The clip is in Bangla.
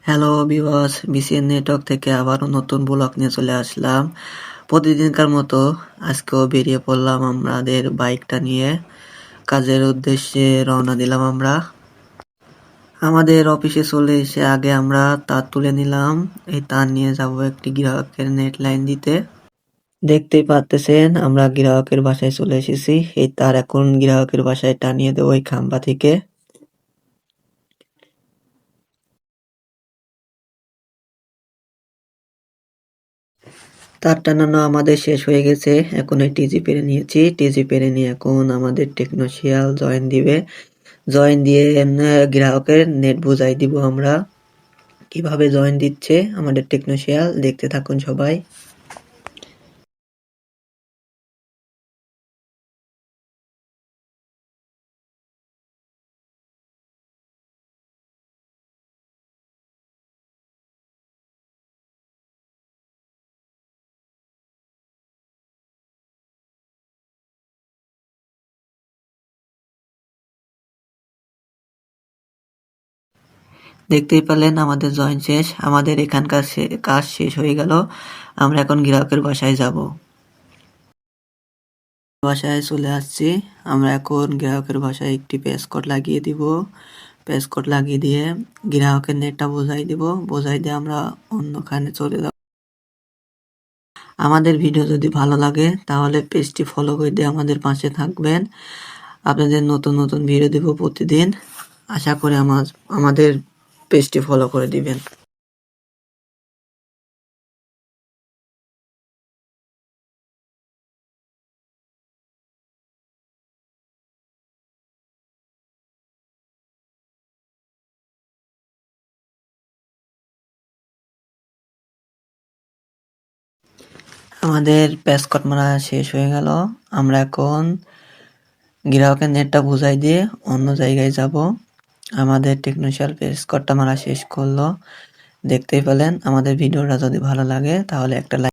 হ্যালো ভিউয়ার্স, বিসিএন নেটওয়ার্ক থেকে আবারও নতুন ব্লগ নিয়ে চলে আসলাম। প্রতিদিনকার মতো আজকেও বেরিয়ে পড়লাম আমাদের বাইকটা নিয়ে। কাজের উদ্দেশ্যে রওনা দিলাম আমরা। আমাদের অফিসে চলে এসে আগে আমরা তার তুলে নিলাম। এই তার নিয়ে যাব একটি গ্রাহকের নেট লাইন দিতে। দেখতেই পারতেছেন আমরা গ্রাহকের বাসায় চলে এসেছি। এই তার এখন গ্রাহকের বাসায় টানিয়ে দেবো ওই খাম্বা থেকে। তার টানানো আমাদের শেষ হয়ে গেছে। এখন এই টিজি পেরে নিয়েছি। টিজি পেরে নিয়ে এখন আমাদের টেকনোশিয়াল জয়েন দিবে। জয়েন দিয়ে গ্রাহকের নেট বুঝাই দিব আমরা। কিভাবে জয়েন দিচ্ছে আমাদের টেকনোশিয়াল, দেখতে থাকুন সবাই। দেখতেই পেলেন আমাদের জয়েন শেষ। আমাদের এখানকার কাজ শেষ হয়ে গেল। আমরা এখন গ্রাহকের বাসায় যাব। বাসায় চলে আসছি। আমরা এখন গ্রাহকের বাসায় একটি প্যাসকোড লাগিয়ে দিব। প্যাসকোড লাগিয়ে দিয়ে গ্রাহকের নেটটা বোঝাই দিব। বোঝাই দিয়ে আমরা অন্যখানে চলে যাব। আমাদের ভিডিও যদি ভালো লাগে তাহলে পেজটি ফলো করে দিয়ে আমাদের পাশে থাকবেন। আপনাদের নতুন নতুন ভিডিও দেব প্রতিদিন। আশা করি আমাদের পেজটি ফলো করে দিবেন। আমাদের প্যাসকোড মারা শেষ হয়ে গেল। আমরা এখন গ্রাহকের নেটটা বুঝাই দিয়ে অন্য জায়গায় যাব। আমাদের টেকনোশিয়াল প্যাসকোডটা মারা শেষ করলো। দেখতেই পেলেন। আমাদের ভিডিওটা যদি ভালো লাগে তাহলে একটা লাইক